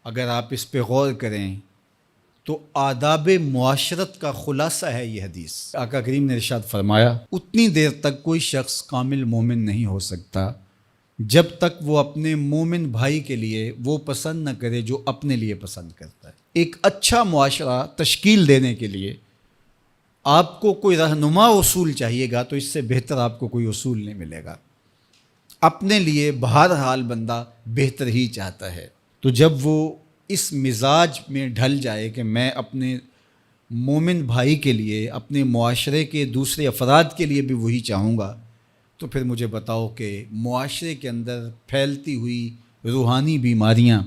اگر آپ اس پہ غور کریں تو آداب معاشرت کا خلاصہ ہے یہ حدیث۔ آقا کریم نے ارشاد فرمایا اتنی دیر تک کوئی شخص کامل مومن نہیں ہو سکتا جب تک وہ اپنے مومن بھائی کے لیے وہ پسند نہ کرے جو اپنے لیے پسند کرتا ہے۔ ایک اچھا معاشرہ تشکیل دینے کے لیے آپ کو کوئی رہنما اصول چاہیے گا تو اس سے بہتر آپ کو کوئی اصول نہیں ملے گا۔ اپنے لیے بہرحال بندہ بہتر ہی چاہتا ہے، تو جب وہ اس مزاج میں ڈھل جائے کہ میں اپنے مومن بھائی کے لیے، اپنے معاشرے کے دوسرے افراد کے لیے بھی وہی چاہوں گا، تو پھر مجھے بتاؤ کہ معاشرے کے اندر پھیلتی ہوئی روحانی بیماریاں،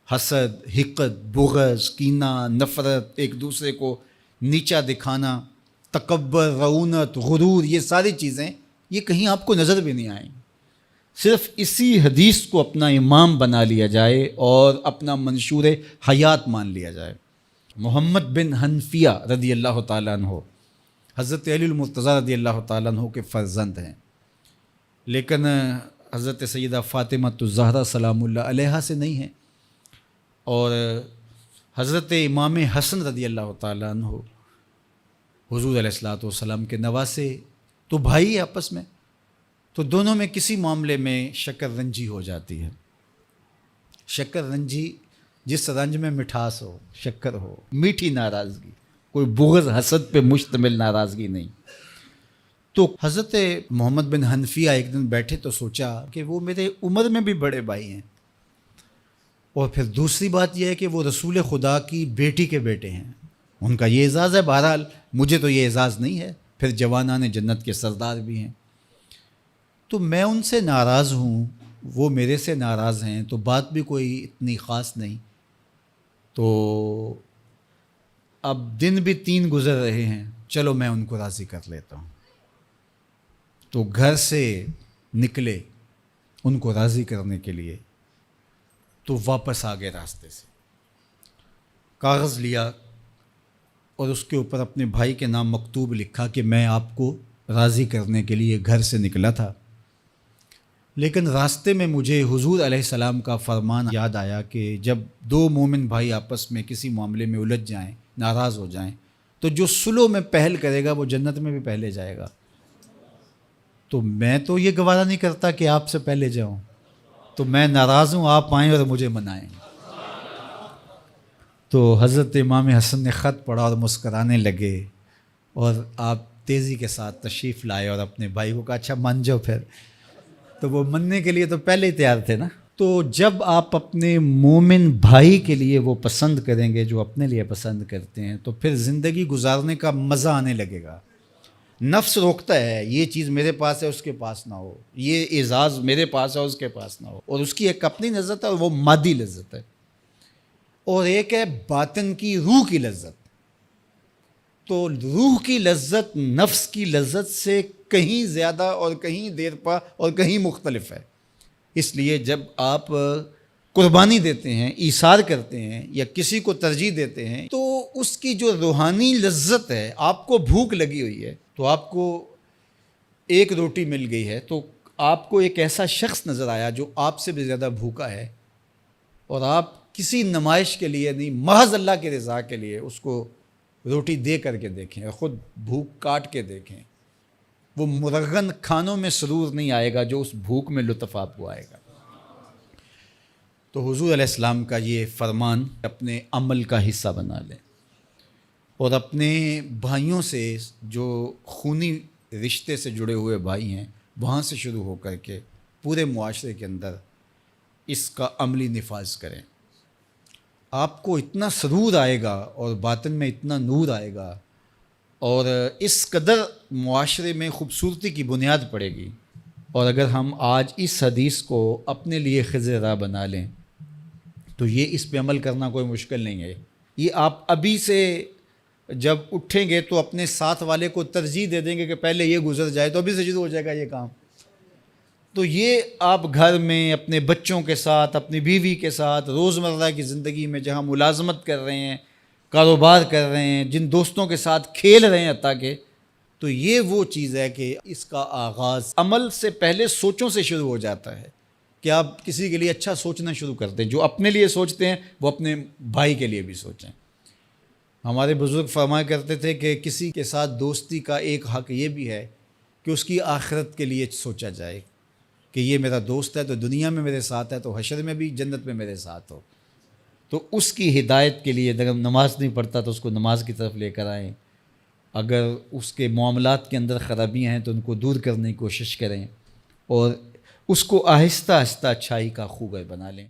حسد، حقد، بغض، کینہ، نفرت، ایک دوسرے کو نیچا دکھانا، تکبر، رعونت، غرور، یہ ساری چیزیں یہ کہیں آپ کو نظر بھی نہیں آئیں۔ صرف اسی حدیث کو اپنا امام بنا لیا جائے اور اپنا منشور حیات مان لیا جائے۔ محمد بن حنفیہ رضی اللہ تعالیٰ عنہ حضرت علی المرتضیٰ رضی اللہ تعالیٰ عنہ کے فرزند ہیں، لیکن حضرت سیدہ فاطمہ الزہرا سلام اللہ علیہا سے نہیں ہیں، اور حضرت امام حسن رضی اللہ تعالیٰ عنہ حضور علیہ الصلوۃ والسلام کے نواسے، تو بھائی آپس میں، تو دونوں میں کسی معاملے میں شکر رنجی ہو جاتی ہے۔ شکر رنجی، جس رنج میں مٹھاس ہو، شکر ہو، میٹھی ناراضگی، کوئی بغض حسد پہ مشتمل ناراضگی نہیں۔ تو حضرت محمد بن حنفیہ ایک دن بیٹھے تو سوچا کہ وہ میرے عمر میں بھی بڑے بھائی ہیں، اور پھر دوسری بات یہ ہے کہ وہ رسول خدا کی بیٹی کے بیٹے ہیں، ان کا یہ اعزاز ہے، بہرحال مجھے تو یہ اعزاز نہیں ہے، پھر جوانان جنت کے سردار بھی ہیں، تو میں ان سے ناراض ہوں، وہ میرے سے ناراض ہیں، تو بات بھی کوئی اتنی خاص نہیں، تو اب دن بھی 3 گزر رہے ہیں، چلو میں ان کو راضی کر لیتا ہوں۔ تو گھر سے نکلے ان کو راضی کرنے کے لیے، تو واپس آ گئے راستے سے، کاغذ لیا اور اس کے اوپر اپنے بھائی کے نام مکتوب لکھا کہ میں آپ کو راضی کرنے کے لیے گھر سے نکلا تھا، لیکن راستے میں مجھے حضور علیہ السلام کا فرمان یاد آیا کہ جب 2 مومن بھائی آپس میں کسی معاملے میں الجھ جائیں، ناراض ہو جائیں، تو جو صلح میں پہل کرے گا وہ جنت میں بھی پہلے جائے گا، تو میں تو یہ گوارا نہیں کرتا کہ آپ سے پہلے جاؤں، تو میں ناراض ہوں، آپ آئیں اور مجھے منائیں۔ تو حضرت امام حسن نے خط پڑھا اور مسکرانے لگے، اور آپ تیزی کے ساتھ تشریف لائے اور اپنے بھائی کو کہا اچھا مان جاؤ پھر، تو وہ مننے کے لیے تو پہلے ہی تیار تھے نا۔ تو جب آپ اپنے مومن بھائی کے لیے وہ پسند کریں گے جو اپنے لیے پسند کرتے ہیں، تو پھر زندگی گزارنے کا مزہ آنے لگے گا۔ نفس روکتا ہے یہ چیز میرے پاس ہے اس کے پاس نہ ہو، یہ اعزاز میرے پاس ہے اس کے پاس نہ ہو، اور اس کی ایک اپنی لذت ہے اور وہ مادی لذت ہے، اور ایک ہے باطن کی، روح کی لذت۔ تو روح کی لذت نفس کی لذت سے کہیں زیادہ اور کہیں دیر پا اور کہیں مختلف ہے۔ اس لیے جب آپ قربانی دیتے ہیں، ایثار کرتے ہیں یا کسی کو ترجیح دیتے ہیں، تو اس کی جو روحانی لذت ہے، آپ کو بھوک لگی ہوئی ہے، تو آپ کو ایک روٹی مل گئی ہے، تو آپ کو ایک ایسا شخص نظر آیا جو آپ سے بھی زیادہ بھوکا ہے، اور آپ کسی نمائش کے لیے نہیں، محض اللہ کی رضا کے لیے اس کو روٹی دے کر کے دیکھیں، خود بھوک کاٹ کے دیکھیں، وہ مرغن کھانوں میں سرور نہیں آئے گا جو اس بھوک میں لطف آپ کو آئے گا۔ تو حضور علیہ السلام کا یہ فرمان اپنے عمل کا حصہ بنا لیں، اور اپنے بھائیوں سے، جو خونی رشتے سے جڑے ہوئے بھائی ہیں، وہاں سے شروع ہو کر کے پورے معاشرے کے اندر اس کا عملی نفاذ کریں۔ آپ کو اتنا سرور آئے گا اور باطن میں اتنا نور آئے گا، اور اس قدر معاشرے میں خوبصورتی کی بنیاد پڑے گی۔ اور اگر ہم آج اس حدیث کو اپنے لیے خضر راہ بنا لیں تو یہ اس پہ عمل کرنا کوئی مشکل نہیں ہے۔ یہ آپ ابھی سے جب اٹھیں گے تو اپنے ساتھ والے کو ترجیح دے دیں گے کہ پہلے یہ گزر جائے، تو ابھی سے شروع ہو جائے گا یہ کام۔ تو یہ آپ گھر میں اپنے بچوں کے ساتھ، اپنی بیوی کے ساتھ، روزمرہ کی زندگی میں جہاں ملازمت کر رہے ہیں، کاروبار کر رہے ہیں، جن دوستوں کے ساتھ کھیل رہے ہیں حتیٰ کہ، تو یہ وہ چیز ہے کہ اس کا آغاز عمل سے پہلے سوچوں سے شروع ہو جاتا ہے کہ آپ کسی کے لیے اچھا سوچنا شروع کرتے ہیں. جو اپنے لیے سوچتے ہیں وہ اپنے بھائی کے لیے بھی سوچیں. ہمارے بزرگ فرمایا کرتے تھے کہ کسی کے ساتھ دوستی کا ایک حق یہ بھی ہے کہ اس کی آخرت کے لیے سوچا جائے کہ یہ میرا دوست ہے تو دنیا میں میرے ساتھ ہے تو حشر میں بھی جنت میں میرے ساتھ ہو. تو اس کی ہدایت کے لیے اگر نماز نہیں پڑھتا تو اس کو نماز کی طرف لے کر آئیں. اگر اس کے معاملات کے اندر خرابیاں ہیں تو ان کو دور کرنے کی کوشش کریں اور اس کو آہستہ آہستہ اچھائی کا خوگر بنا لیں.